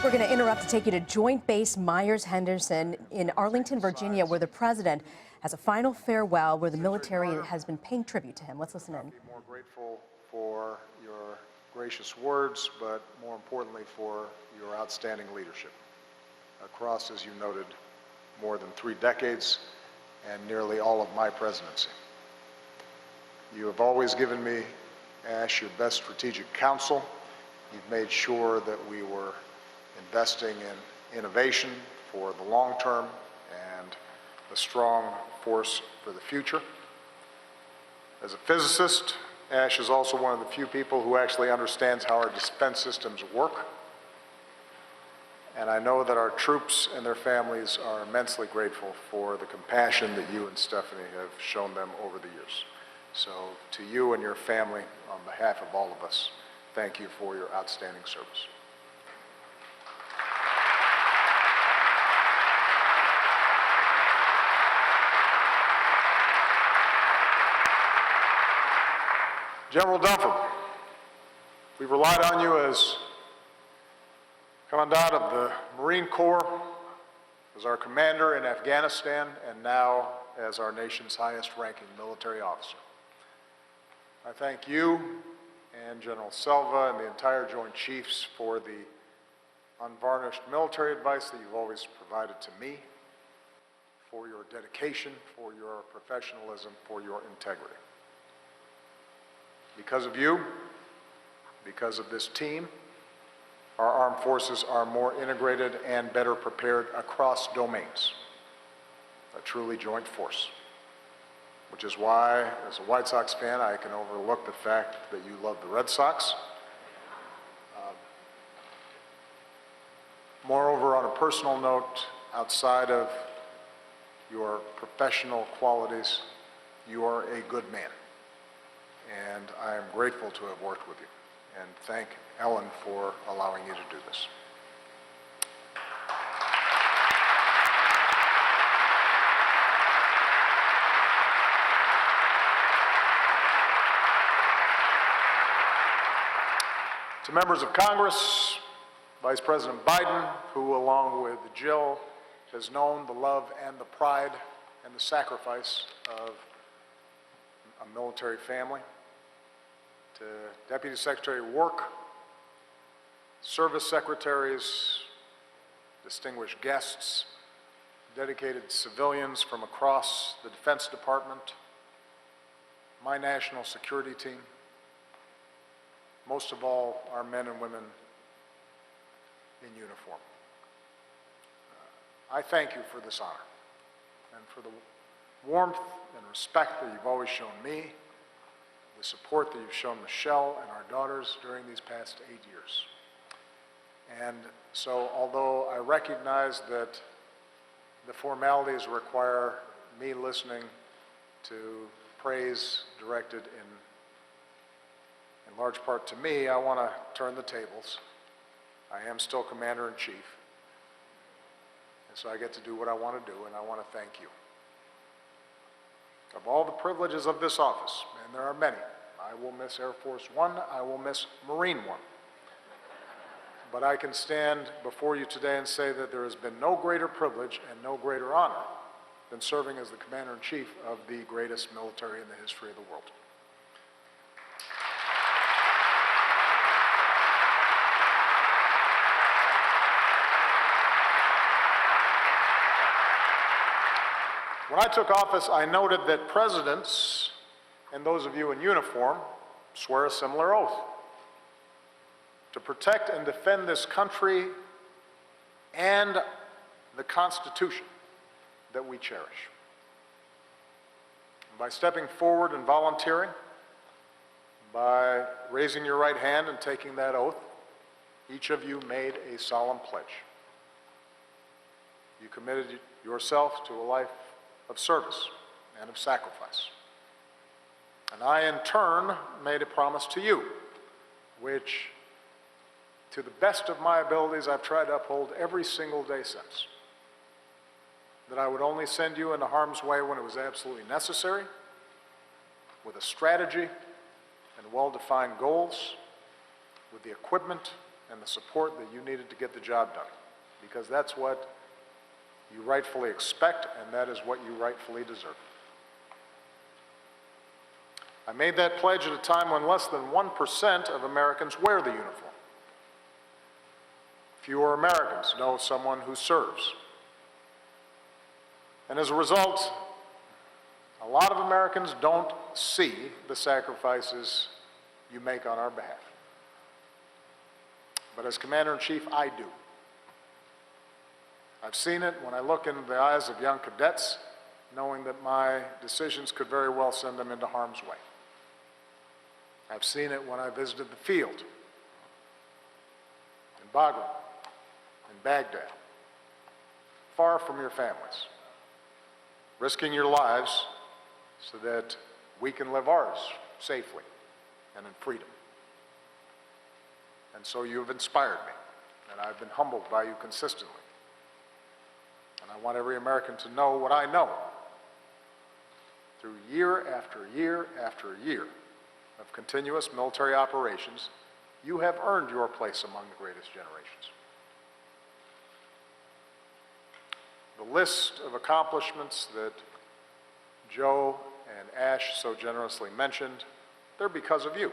We're going to interrupt to take you to Joint Base Myers-Henderson in Arlington, Virginia, where the president has a final farewell where the military has been paying tribute to him. Let's listen in. Be more grateful for your gracious words, but more importantly for your outstanding leadership across, as you noted, more than 3 decades and nearly all of my presidency. You have always given me, Ash, your best strategic counsel. You've made sure that we were investing in innovation for the long term and a strong force for the future. As a physicist, Ash is also one of the few people who actually understands how our defense systems work. And I know that our troops and their families are immensely grateful for the compassion that you and Stephanie have shown them over the years. So to you and your family, on behalf of all of us, thank you for your outstanding service. General Dunford, we've relied on you as Commandant of the Marine Corps, as our commander in Afghanistan, and now as our nation's highest-ranking military officer. I thank you and General Selva and the entire Joint Chiefs for the unvarnished military advice that you've always provided to me, for your dedication, for your professionalism, for your integrity. Because of you, because of this team, our armed forces are more integrated and better prepared across domains. A truly joint force. Which is why, as a White Sox fan, I can overlook the fact that you love the Red Sox. Moreover, on a personal note, outside of your professional qualities, you are a good man. And I am grateful to have worked with you. And thank Ellen for allowing you to do this. To members of Congress, Vice President Biden, who along with Jill has known the love and the pride and the sacrifice of a military family. To Deputy Secretary of Work, service secretaries, distinguished guests, dedicated civilians from across the Defense Department, my national security team, most of all, our men and women in uniform. I thank you for this honor and for the warmth and respect that you've always shown me, the support that you've shown Michelle and our daughters during these past 8 years. And so, although I recognize that the formalities require me listening to praise directed in large part to me, I want to turn the tables. I am still Commander-in-Chief, and so I get to do what I want to do, and I want to thank you. Of all the privileges of this office, and there are many, I will miss Air Force One, I will miss Marine One. But I can stand before you today and say that there has been no greater privilege and no greater honor than serving as the Commander-in-Chief of the greatest military in the history of the world. When I took office, I noted that presidents and those of you in uniform swear a similar oath to protect and defend this country and the Constitution that we cherish. And by stepping forward and volunteering, by raising your right hand and taking that oath, each of you made a solemn pledge. You committed yourself to a life of service and of sacrifice. And I, in turn, made a promise to you, which, to the best of my abilities, I've tried to uphold every single day since. That I would only send you into harm's way when it was absolutely necessary, with a strategy and well-defined goals, with the equipment and the support that you needed to get the job done, because that's what you rightfully expect, and that is what you rightfully deserve. I made that pledge at a time when less than 1% of Americans wear the uniform. Fewer Americans know someone who serves. And as a result, a lot of Americans don't see the sacrifices you make on our behalf. But as Commander-in-Chief, I do. I've seen it when I look into the eyes of young cadets, knowing that my decisions could very well send them into harm's way. I've seen it when I visited the field in Bagram, in Baghdad, far from your families, risking your lives so that we can live ours safely and in freedom. And so you have inspired me, and I've been humbled by you consistently. And I want every American to know what I know. Through year after year after year of continuous military operations, you have earned your place among the greatest generations. The list of accomplishments that Joe and Ash so generously mentioned, they're because of you.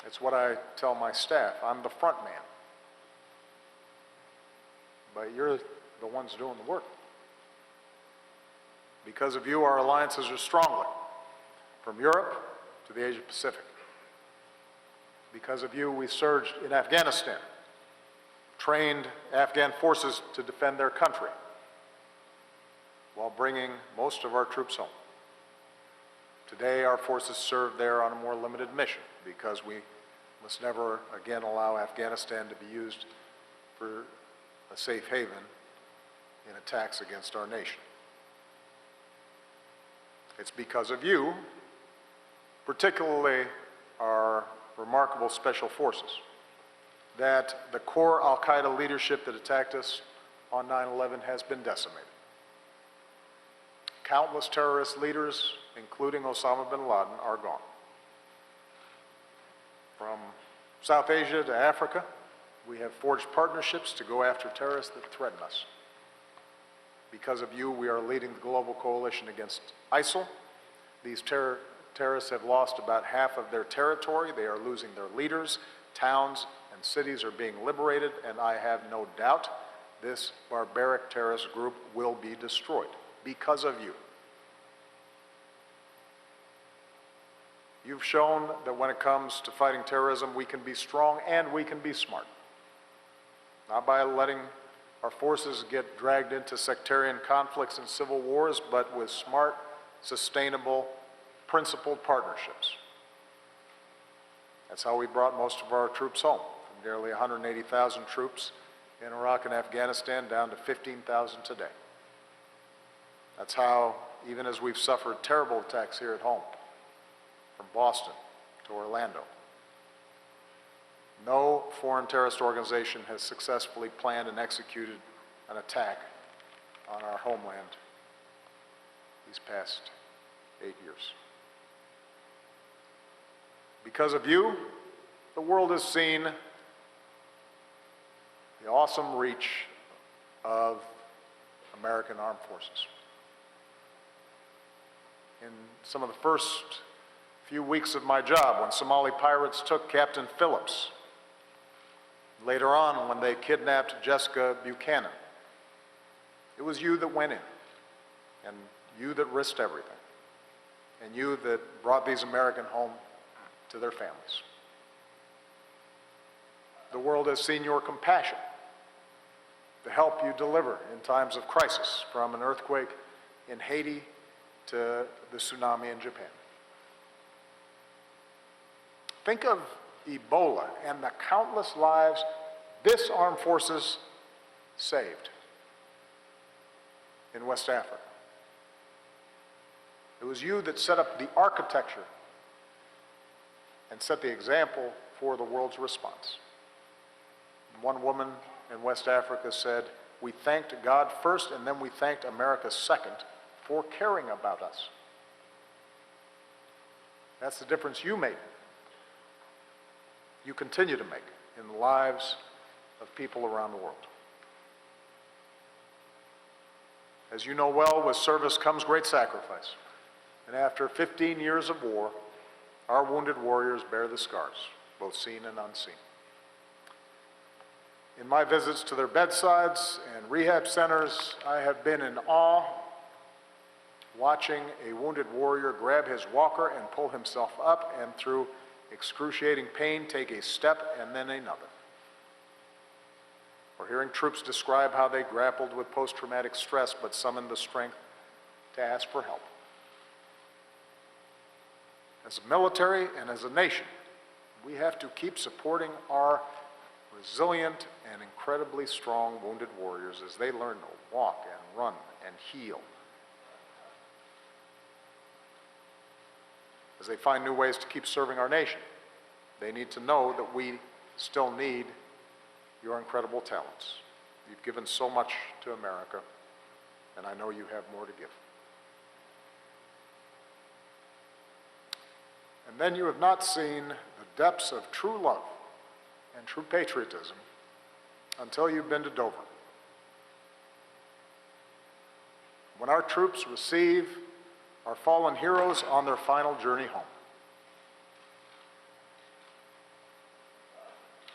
It's what I tell my staff. I'm the front man. But you're the ones doing the work. Because of you, our alliances are stronger, from Europe to the Asia Pacific. Because of you, we surged in Afghanistan, trained Afghan forces to defend their country, while bringing most of our troops home. Today, our forces serve there on a more limited mission, because we must never again allow Afghanistan to be used for a safe haven in attacks against our nation. It's because of you, particularly our remarkable special forces, that the core al-Qaeda leadership that attacked us on 9/11 has been decimated. Countless terrorist leaders, including Osama bin Laden, are gone. From South Asia to Africa, we have forged partnerships to go after terrorists that threaten us. Because of you, we are leading the global coalition against ISIL. These terrorists have lost about half of their territory. They are losing their leaders. Towns and cities are being liberated, and I have no doubt this barbaric terrorist group will be destroyed because of you. You've shown that when it comes to fighting terrorism, we can be strong and we can be smart. Not by letting our forces get dragged into sectarian conflicts and civil wars, but with smart, sustainable, principled partnerships. That's how we brought most of our troops home, from nearly 180,000 troops in Iraq and Afghanistan down to 15,000 today. That's how, even as we've suffered terrible attacks here at home, from Boston to Orlando, no foreign terrorist organization has successfully planned and executed an attack on our homeland these past 8 years. Because of you, the world has seen the awesome reach of American armed forces. In some of the first few weeks of my job, when Somali pirates took Captain Phillips, later on when they kidnapped Jessica Buchanan, it was you that went in, and you that risked everything, and you that brought these American home to their families. The world has seen your compassion to help you deliver in times of crisis, from an earthquake in Haiti to the tsunami in Japan. Think of Ebola and the countless lives this armed forces saved in West Africa. It was you that set up the architecture and set the example for the world's response. One woman in West Africa said, "We thanked God first, and then we thanked America second for caring about us." That's the difference you made. you continue to make in the lives of people around the world. As you know well, with service comes great sacrifice. And after 15 years of war, our wounded warriors bear the scars, both seen and unseen. In my visits to their bedsides and rehab centers, I have been in awe watching a wounded warrior grab his walker and pull himself up and through excruciating pain take a step and then another. Or hearing troops describe how they grappled with post-traumatic stress but summoned the strength to ask for help. As a military and as a nation, we have to keep supporting our resilient and incredibly strong wounded warriors as they learn to walk and run and heal. As they find new ways to keep serving our nation, they need to know that we still need your incredible talents. You've given so much to America, and I know you have more to give. And then you have not seen the depths of true love and true patriotism until you've been to Dover. When our troops receive our fallen heroes on their final journey home.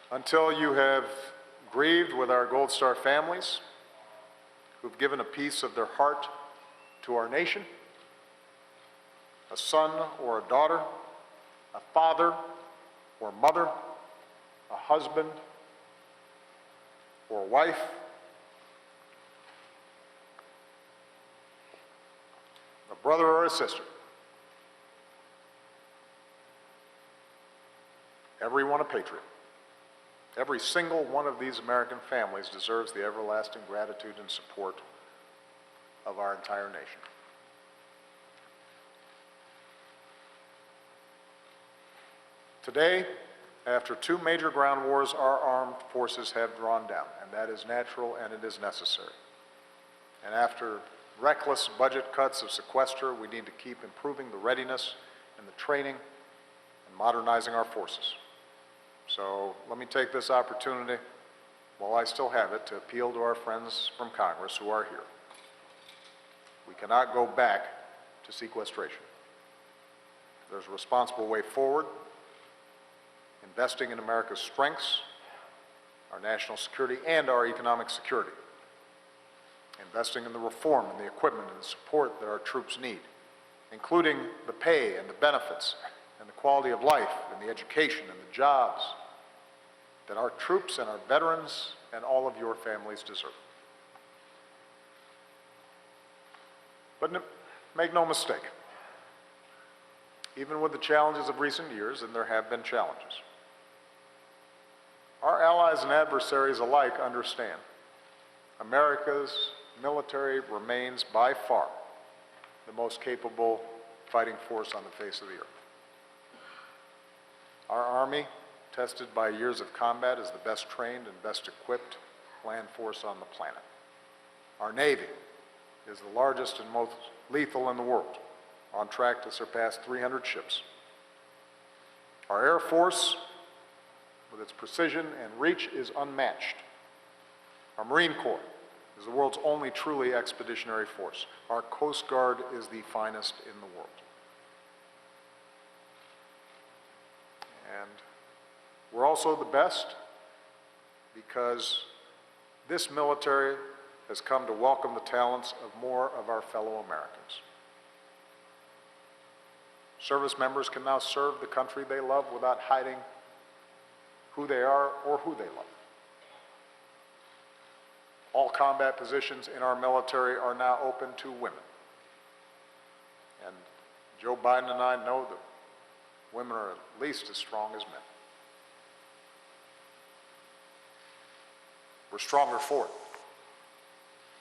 Until you have grieved with our Gold Star families who've given a piece of their heart to our nation, a son or a daughter, a father or mother, a husband or wife, a brother or a sister. Everyone a patriot. Every single one of these American families deserves the everlasting gratitude and support of our entire nation. Today, after 2 major ground wars, our armed forces have drawn down, and that is natural and it is necessary. And after reckless budget cuts of sequester, we need to keep improving the readiness and the training and modernizing our forces. So let me take this opportunity, while I still have it, to appeal to our friends from Congress who are here. We cannot go back to sequestration. There's a responsible way forward, investing in America's strengths, our national security, and our economic security. Investing in the reform and the equipment and the support that our troops need, including the pay and the benefits and the quality of life and the education and the jobs that our troops and our veterans and all of your families deserve. But make no mistake, even with the challenges of recent years, and there have been challenges, our allies and adversaries alike understand America's military remains by far the most capable fighting force on the face of the earth. Our Army, tested by years of combat, is the best trained and best equipped land force on the planet. Our Navy is the largest and most lethal in the world, on track to surpass 300 ships. Our Air Force, with its precision and reach, is unmatched. Our Marine Corps is the world's only truly expeditionary force. Our Coast Guard is the finest in the world. And we're also the best because this military has come to welcome the talents of more of our fellow Americans. Service members can now serve the country they love without hiding who they are or who they love. All combat positions in our military are now open to women. And Joe Biden and I know that women are at least as strong as men. We're stronger for it.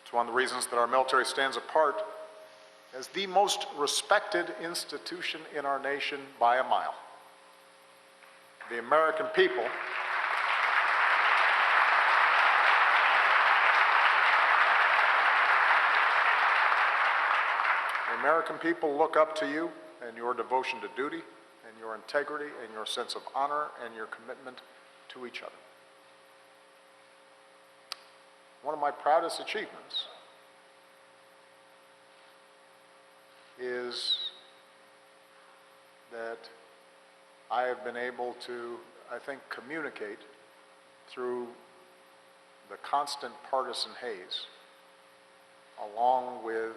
It's one of the reasons that our military stands apart as the most respected institution in our nation by a mile. The American people look up to you and your devotion to duty and your integrity and your sense of honor and your commitment to each other. One of my proudest achievements is that I have been able to, I think, communicate through the constant partisan haze, along with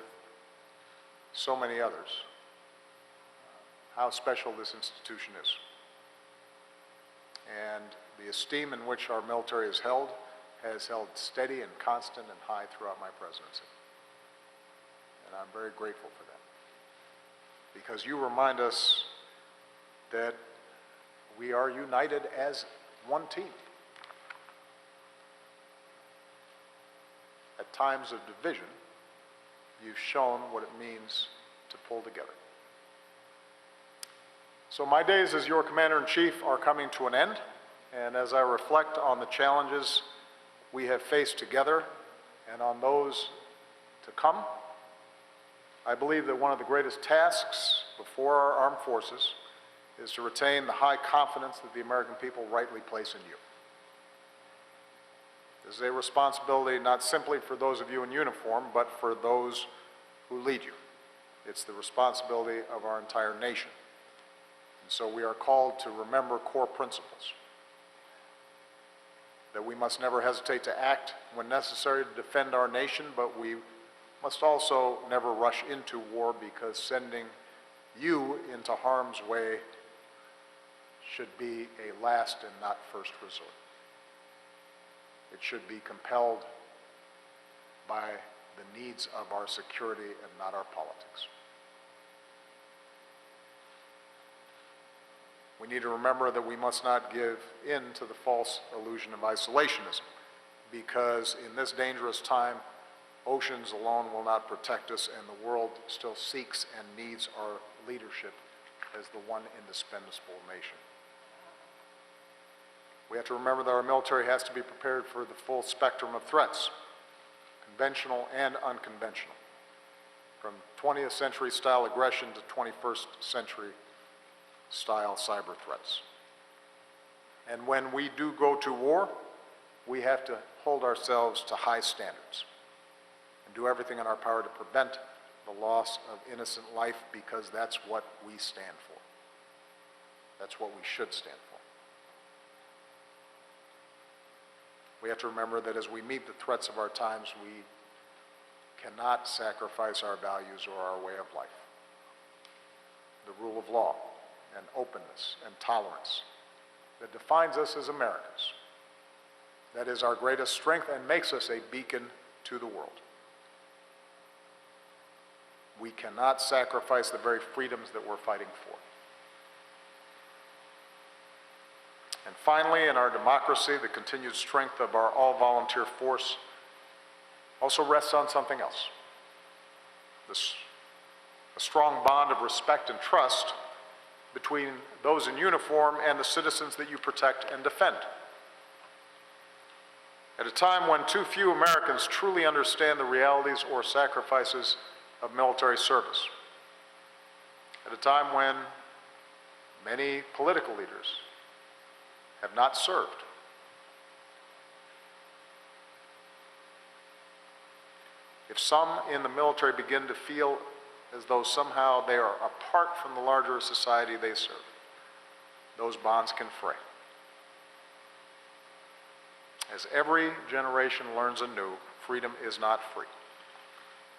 so many others, how special this institution is. And the esteem in which our military is held has held steady and constant and high throughout my presidency. And I'm very grateful for that. Because you remind us that we are united as one team. At times of division, you've shown what it means to pull together. So my days as your Commander-in-Chief are coming to an end, and as I reflect on the challenges we have faced together and on those to come, I believe that one of the greatest tasks before our armed forces is to retain the high confidence that the American people rightly place in you. This is a responsibility not simply for those of you in uniform, but for those who lead you. It's the responsibility of our entire nation. And so we are called to remember core principles. That we must never hesitate to act when necessary to defend our nation, but we must also never rush into war, because sending you into harm's way should be a last and not first resort. It should be compelled by the needs of our security and not our politics. We need to remember that we must not give in to the false illusion of isolationism, because in this dangerous time, oceans alone will not protect us, and the world still seeks and needs our leadership as the one indispensable nation. We have to remember that our military has to be prepared for the full spectrum of threats, conventional and unconventional, from 20th century style aggression to 21st century style cyber threats. And when we do go to war, we have to hold ourselves to high standards and do everything in our power to prevent the loss of innocent life, because that's what we stand for. That's what we should stand for. We have to remember that as we meet the threats of our times, we cannot sacrifice our values or our way of life. The rule of law and openness and tolerance that defines us as Americans. That is our greatest strength and makes us a beacon to the world. We cannot sacrifice the very freedoms that we're fighting for. And finally, in our democracy, the continued strength of our all-volunteer force also rests on something else. A strong bond of respect and trust between those in uniform and the citizens that you protect and defend. At a time when too few Americans truly understand the realities or sacrifices of military service. At a time when many political leaders have not served. If some in the military begin to feel as though somehow they are apart from the larger society they serve, those bonds can fray. As every generation learns anew, freedom is not free.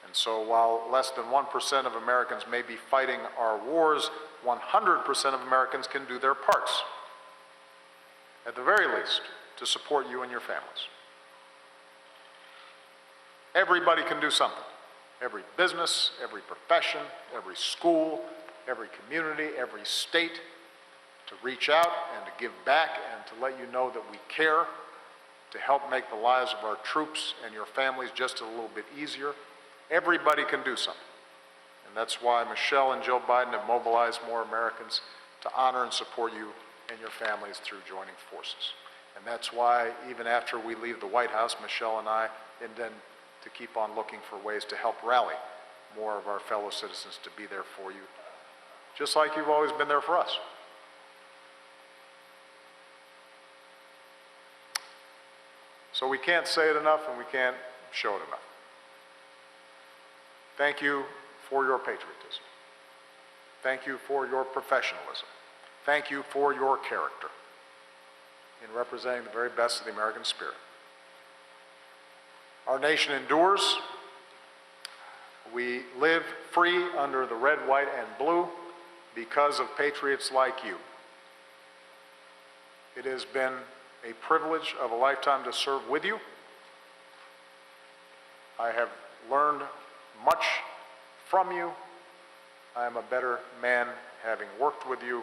And so while less than 1% of Americans may be fighting our wars, 100% of Americans can do their parts, at the very least, to support you and your families. Everybody can do something. Every business, every profession, every school, every community, every state, to reach out and to give back and to let you know that we care, to help make the lives of our troops and your families just a little bit easier. Everybody can do something. And that's why Michelle and Joe Biden have mobilized more Americans to honor and support you and your families through joining forces. And that's why, even after we leave the White House, Michelle and I intend to keep on looking for ways to help rally more of our fellow citizens to be there for you, just like you've always been there for us. So we can't say it enough and we can't show it enough. Thank you for your patriotism. Thank you for your professionalism. Thank you for your character in representing the very best of the American spirit. Our nation endures. We live free under the red, white, and blue because of patriots like you. It has been a privilege of a lifetime to serve with you. I have learned much from you. I am a better man having worked with you.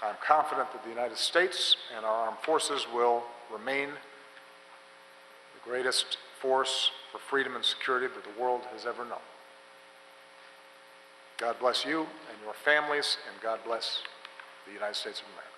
I'm confident that the United States and our armed forces will remain the greatest force for freedom and security that the world has ever known. God bless you and your families, and God bless the United States of America.